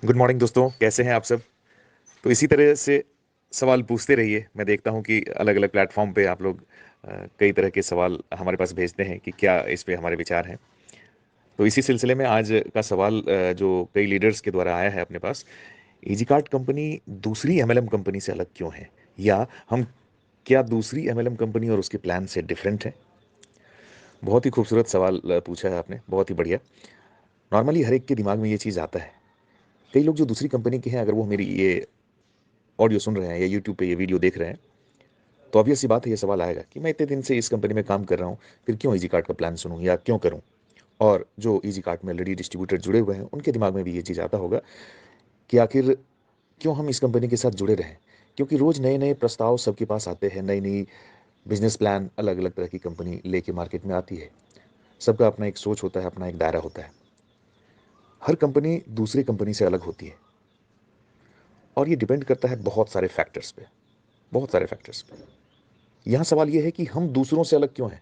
Good morning दोस्तों, कैसे हैं आप सब। तो इसी तरह से सवाल पूछते रहिए। मैं देखता हूं कि अलग अलग प्लेटफॉर्म पे आप लोग कई तरह के सवाल हमारे पास भेजते हैं कि क्या इस पे हमारे विचार हैं। तो इसी सिलसिले में आज का सवाल जो कई लीडर्स के द्वारा आया है अपने पास, इजीकार्ट कंपनी दूसरी एमएलएम कंपनी से अलग क्यों है, या हम क्या दूसरी एमएलएम कंपनी और उसके प्लान से डिफरेंट है। बहुत ही खूबसूरत सवाल पूछा है आपने, बहुत ही बढ़िया। नॉर्मली हर एक के दिमाग में ये चीज़ आता है। कई लोग जो दूसरी कंपनी के हैं, अगर वो मेरी ये ऑडियो सुन रहे हैं या यूट्यूब पे ये वीडियो देख रहे हैं, तो ऑब्वियस सी बात है, ये सवाल आएगा कि मैं इतने दिन से इस कंपनी में काम कर रहा हूँ, फिर क्यों इजी कार्ट का प्लान सुनूं या क्यों करूं। और जो इजी कार्ट में ऑलरेडी डिस्ट्रीब्यूटर जुड़े हुए हैं, उनके दिमाग में भी ये चीज़ आता होगा कि आखिर क्यों हम इस कंपनी के साथ जुड़े रहें। क्योंकि रोज नए नए प्रस्ताव सबके पास आते हैं, नई नई बिजनेस प्लान अलग अलग तरह की कंपनी लेके मार्केट में आती है। सबका अपना एक सोच होता है, अपना एक दायरा होता है। हर कंपनी दूसरी कंपनी से अलग होती है, और ये डिपेंड करता है बहुत सारे फैक्टर्स पे, बहुत सारे फैक्टर्स पे। यहाँ सवाल ये है कि हम दूसरों से अलग क्यों हैं।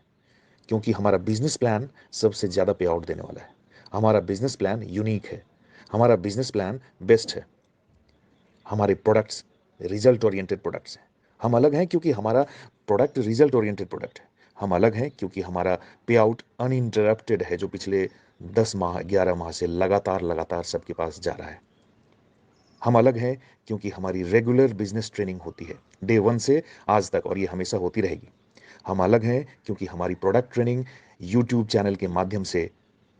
क्योंकि हमारा बिजनेस प्लान सबसे ज़्यादा पे आउट देने वाला है। हमारा बिजनेस प्लान यूनिक है। हमारा बिजनेस प्लान बेस्ट है। हमारे प्रोडक्ट्स रिजल्ट ओरिएंटेड प्रोडक्ट्स हैं। हम अलग हैं क्योंकि हमारा प्रोडक्ट रिजल्ट ओरिएंटेड प्रोडक्ट है। हम अलग हैं क्योंकि हमारा पे आउट अनइंटरप्टेड है, जो पिछले 10 माह 11 माह से लगातार लगातार सबके पास जा रहा है। हम अलग हैं क्योंकि हमारी रेगुलर बिजनेस ट्रेनिंग होती है, डे वन से आज तक, और ये हमेशा होती रहेगी। हम अलग हैं क्योंकि हमारी प्रोडक्ट ट्रेनिंग यूट्यूब चैनल के माध्यम से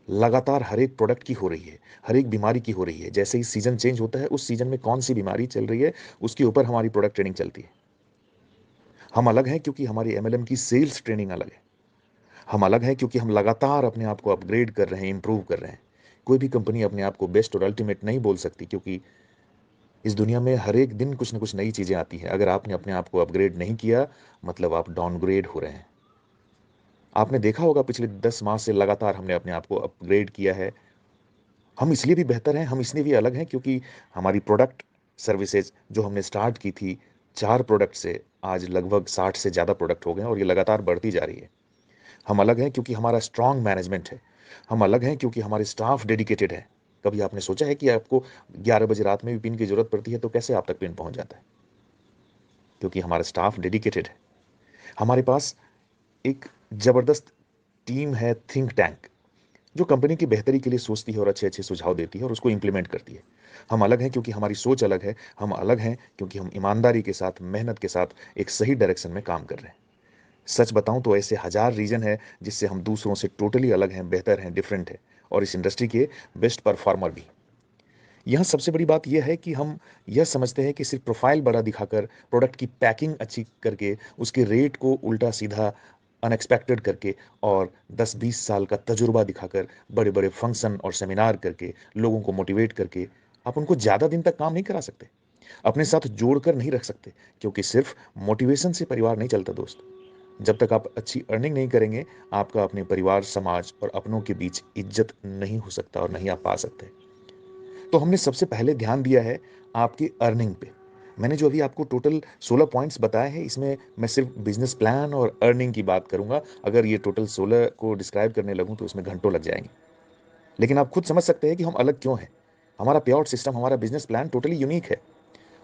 लगातार हर एक प्रोडक्ट की हो रही है, हर एक बीमारी की हो रही है। जैसे ही सीजन चेंज होता है, उस सीजन में कौन सी बीमारी चल रही है, उसके ऊपर हमारी प्रोडक्ट ट्रेनिंग चलती है। हम अलग हैं क्योंकि हमारी एमएलएम की सेल्स ट्रेनिंग अलग है। हम अलग हैं क्योंकि हम लगातार अपने आप को अपग्रेड कर रहे हैं, इंप्रूव कर रहे हैं। कोई भी कंपनी अपने आप को बेस्ट और अल्टीमेट नहीं बोल सकती, क्योंकि इस दुनिया में हर एक दिन कुछ ना कुछ नई चीजें आती हैं। अगर आपने अपने आप को अपग्रेड नहीं किया, मतलब आप डाउनग्रेड हो रहे हैं। आपने देखा होगा पिछले 10 माह से लगातार हमने अपने आप को अपग्रेड किया है। हम इसलिए भी बेहतर हैं, हम इसलिए भी अलग हैं, क्योंकि हमारी प्रोडक्ट सर्विसेज जो हमने स्टार्ट की थी 4 प्रोडक्ट से, आज लगभग 60 से ज़्यादा प्रोडक्ट हो गए हैं, और ये लगातार बढ़ती जा रही है। हम अलग हैं क्योंकि हमारा स्ट्रांग मैनेजमेंट है। हम अलग हैं क्योंकि हमारे स्टाफ डेडिकेटेड है। कभी आपने सोचा है कि आपको 11 बजे रात में भी पिन की जरूरत पड़ती है, तो कैसे आप तक पिन पहुंच जाता है? क्योंकि हमारा स्टाफ डेडिकेटेड है। हमारे पास एक जबरदस्त टीम है, थिंक टैंक, जो कंपनी की बेहतरी के लिए सोचती है और अच्छे अच्छे सुझाव देती है और उसको इंप्लीमेंट करती है। हम अलग हैं क्योंकि हमारी सोच अलग है। हम अलग हैं क्योंकि हम ईमानदारी के साथ, मेहनत के साथ एक सही डायरेक्शन में काम कर रहे हैं। सच बताऊं तो ऐसे हजार रीजन है जिससे हम दूसरों से टोटली अलग हैं, बेहतर हैं, डिफरेंट है, और इस इंडस्ट्री के बेस्ट परफॉर्मर भी। यहाँ सबसे बड़ी बात यह है कि हम यह समझते हैं कि सिर्फ प्रोफाइल बड़ा दिखाकर, प्रोडक्ट की पैकिंग अच्छी करके, उसके रेट को उल्टा सीधा अनएक्सपेक्टेड करके, और 10-20 साल का तजुर्बा दिखाकर, बड़े बड़े फंक्शन और सेमिनार करके, लोगों को मोटिवेट करके आप उनको ज़्यादा दिन तक काम नहीं करा सकते, अपने साथ जोड़कर नहीं रख सकते। क्योंकि सिर्फ मोटिवेशन से परिवार नहीं चलता दोस्त। जब तक आप अच्छी अर्निंग नहीं करेंगे, आपका अपने परिवार, समाज और अपनों के बीच इज्जत नहीं हो सकता और नहीं आप पा सकते। तो हमने सबसे पहले ध्यान दिया है आपकी अर्निंग पे। मैंने जो अभी आपको टोटल 16 पॉइंट्स बताए हैं, इसमें मैं सिर्फ बिजनेस प्लान और अर्निंग की बात करूंगा। अगर ये टोटल 16 को डिस्क्राइब करने लगूं तो इसमें घंटों लग जाएंगे। लेकिन आप खुद समझ सकते हैं कि हम अलग क्यों हैं। हमारा पे आउट सिस्टम, हमारा बिजनेस प्लान टोटली यूनिक है।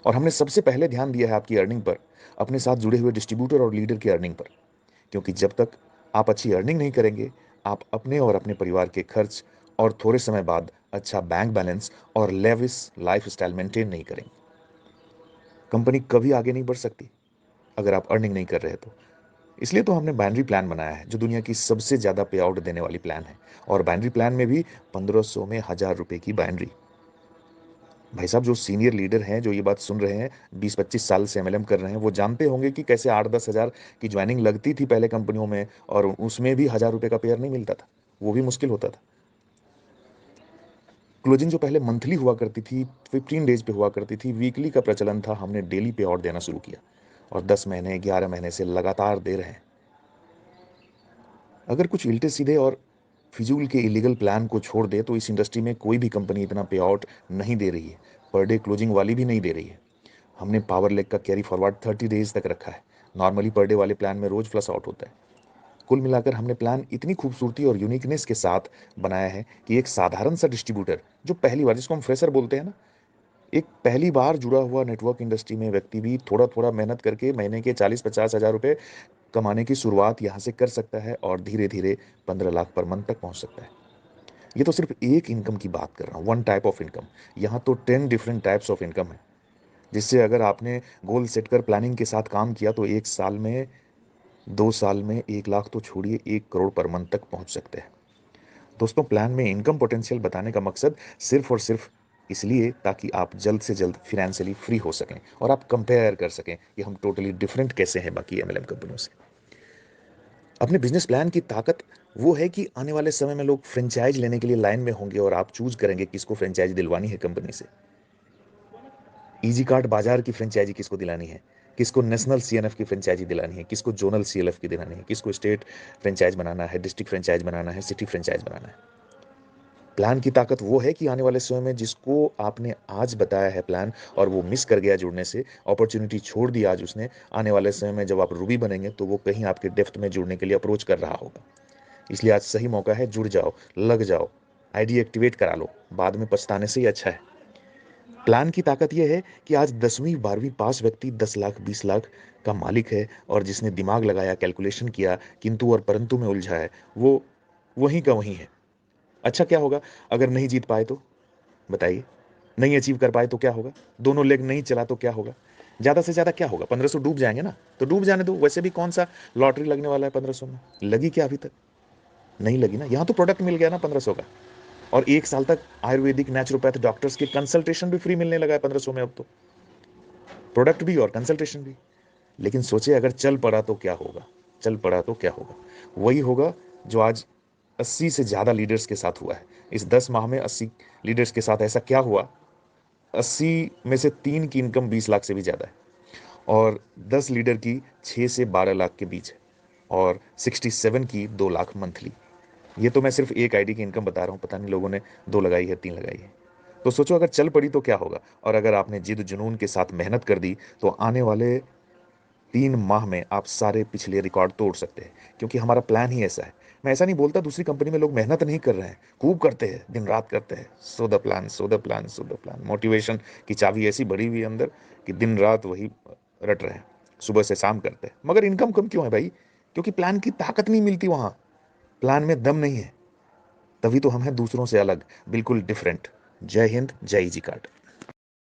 और हमने सबसे पहले ध्यान दिया है आपकी अर्निंग पर, अपने साथ जुड़े हुए डिस्ट्रीब्यूटर और लीडर की अर्निंग पर। क्योंकि जब तक आप अच्छी अर्निंग नहीं करेंगे, आप अपने और अपने परिवार के खर्च, और थोड़े समय बाद अच्छा बैंक बैलेंस और लेविस लाइफस्टाइल मेंटेन नहीं करेंगे। कंपनी कभी आगे नहीं बढ़ सकती अगर आप अर्निंग नहीं कर रहे तो। इसलिए तो हमने बाइनरी प्लान बनाया है, जो दुनिया की सबसे ज्यादा पे आउट देने वाली प्लान है। और बाइनरी प्लान में भी 1500 में 1000 रुपए की बाइनरी। भाई साहब, जो सीनियर लीडर हैं, जो ये बात सुन रहे हैं, 20-25 साल से एमएलएम कर रहे हैं, वो जानते होंगे कि कैसे 8-10 हजार की ज्वाइनिंग लगती थी पहले कंपनियों में, और उसमें भी 1000 रुपए का पेयर नहीं मिलता था। वो भी मुश्किल होता था। क्लोजिंग जो पहले मंथली हुआ करती थी, 15 डेज पे हुआ करती थी, वीकली का प्रचलन था, हमने डेली पे आउट देना शुरू किया, और 10 महीने 11 महीने से लगातार दे रहे हैं। अगर कुछ उल्टे सीधे और फिजूल के इलीगल प्लान को छोड़ दे, तो इस इंडस्ट्री में कोई भी कंपनी इतना पे आउट नहीं दे रही है। पर डे क्लोजिंग वाली भी नहीं दे रही है। हमने पावर लेग का कैरी फॉरवर्ड 30 डेज तक रखा है। नॉर्मली पर डे वाले प्लान में रोज फ्लस आउट होता है। कुल मिलाकर हमने प्लान इतनी खूबसूरती और यूनिकनेस के साथ बनाया है कि एक साधारण सा डिस्ट्रीब्यूटर, जो पहली बार, जिसको हम फ्रेशर बोलते हैं ना, एक पहली बार जुड़ा हुआ नेटवर्क इंडस्ट्री में व्यक्ति भी थोड़ा-थोड़ा मेहनत करके महीने के 40-50 हज़ार रुपए कमाने की शुरुआत यहाँ से कर सकता है और धीरे-धीरे 15 लाख पर मंथ तक पहुँच सकता है। ये तो सिर्फ एक इनकम की बात कर रहा हूँ, वन टाइप ऑफ इनकम। यहाँ तो 10 डिफरेंट टाइप्स ऑफ इनकम है, जिससे अगर आपने गोल सेट कर प्लानिंग के साथ काम किया तो 1 साल में, 2 साल में 1 लाख तो छोड़िए 1 करोड़ पर मंथ तक पहुँच सकते हैं। दोस्तों, प्लान में इनकम पोटेंशियल बताने का मकसद सिर्फ और सिर्फ इसलिए ताकि आप जल्द से जल्द फाइनेंशियली फ्री हो सकें और आप कंपेयर कर सकें कि हम टोटली डिफरेंट कैसे हैं बाकी एमएलएम कंपनियों से। अपने बिजनेस प्लान की ताकत वो है कि आने वाले समय में लोग फ्रेंचाइज लेने के लिए लाइन में होंगे और आप चूज करेंगे किसको फ्रेंचाइज दिलवानी है कंपनी से। इजी कार्ड बाजार की फ्रेंचाइजी किसको दिलानी है, किसको नेशनल सीएनएफ की फ्रेंचाइजी दिलानी है, किसको जोनल सीएलएफ की दिलानी है, किसको स्टेट फ्रेंचाइज बनाना है, डिस्ट्रिक्ट फ्रेंचाइज बनाना है, सिटी फ्रेंचाइज बनाना है। प्लान की ताकत वो है कि आने वाले समय में जिसको आपने आज बताया है प्लान और वो मिस कर गया जुड़ने से, अपॉर्चुनिटी छोड़ दी आज उसने, आने वाले समय में जब आप रूबी बनेंगे तो वो कहीं आपके डेप्थ में जुड़ने के लिए अप्रोच कर रहा होगा। इसलिए आज सही मौका है, जुड़ जाओ, लग जाओ, आईडी एक्टिवेट करा लो, बाद में पछताने से ही अच्छा है। प्लान की ताकत यह है कि आज 10वीं 12वीं पास व्यक्ति 10 लाख 20 लाख का मालिक है और जिसने दिमाग लगाया, कैलकुलेशन किया, किंतु और परंतु में उलझा है, वो वहीं का वहीं है। अच्छा क्या होगा अगर नहीं जीत पाए तो? बताइए। नहीं अचीव कर पाए तो क्या होगा? दोनों लेग नहीं चला तो क्या होगा? ज़्यादा से ज़्यादा क्या होगा? 1500 डूब जाएँगे ना? तो डूब जाने दो, वैसे भी कौन-सा लॉटरी लगने वाला है 1500 में? लगी क्या अभी तक? नहीं लगी ना। यहाँ तो प्रोडक्ट मिल गया ना 1500 का और 1 साल तक आयुर्वेदिक नेचुरोपैथ डॉक्टर्स के कंसल्टेशन भी फ्री मिलने लगा है 1500 में अब तो। प्रोडक्ट भी और कंसल्टेशन भी। लेकिन सोचिए अगर चल पड़ा तो क्या होगा? चल पड़ा तो क्या होगा? वही होगा जो आज 80 से ज़्यादा लीडर्स के साथ हुआ है। इस 10 माह में 80 लीडर्स के साथ ऐसा क्या हुआ, 80 में से 3 की इनकम 20 लाख से भी ज़्यादा है और 10 लीडर की 6 से 12 लाख के बीच है और 67 की 2 लाख मंथली। ये तो मैं सिर्फ एक आईडी की इनकम बता रहा हूँ, पता नहीं लोगों ने 2 लगाई है, 3 लगाई है। तो सोचो अगर चल पड़ी तो क्या होगा? और अगर आपने जिद जुनून के साथ मेहनत कर दी तो आने वाले 3 माह में आप सारे पिछले रिकॉर्ड तोड़ सकते हैं, क्योंकि हमारा प्लान ही ऐसा है। मैं ऐसा नहीं बोलता दूसरी कंपनी में लोग मेहनत नहीं कर रहे हैं, खूब करते हैं, दिन रात करते हैं। So the plan, so the plan, so the plan. Motivation की चाबी ऐसी भरी हुई है अंदर कि दिन रात वही रट रहे हैं, सुबह से शाम करते हैं। मगर इनकम कम क्यों है भाई? क्योंकि प्लान की ताकत नहीं मिलती वहाँ, प्लान में दम नहीं है। तभी तो हम हैं दूसरों से अलग, बिल्कुल डिफरेंट। जय हिंद, जय जी कार्ड।